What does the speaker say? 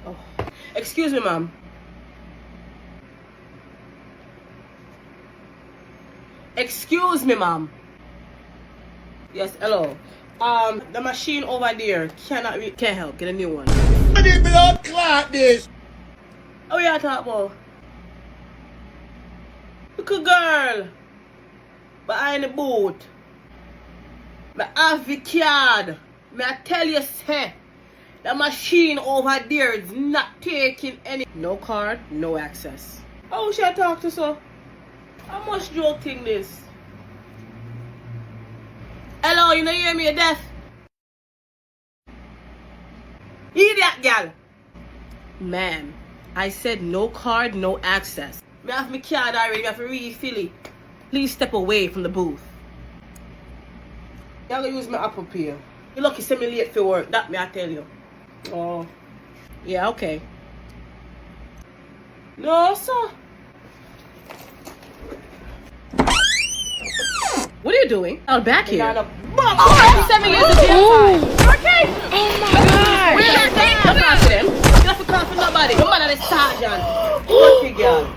Oh. Excuse me, ma'am. Excuse me, ma'am. Yes, hello. The machine over there can't help. Get a new one. The blood clot this. Oh, yeah, talk about. Look a girl behind the boot. Me have the card. Me I tell you, say, the machine over there is not taking any. No card, no access. How should I talk to so? How much joke thing this? Hello, you know you hear me, you deaf? Hear that, gal? Ma'am, I said no card, no access. Me have my card already, me have to refill it. Please step away from the booth. Y'all gonna use my Apple Pay. You lucky send me late for work, that me I tell you. Oh. Yeah, okay. No, sir. What are you doing? Out back here. Oh, 7 years of jail time. Okay. Oh my God. Where's your thing? Don't call for them. You don't have to call for nobody. Your mother is sergeant. Okay, girl.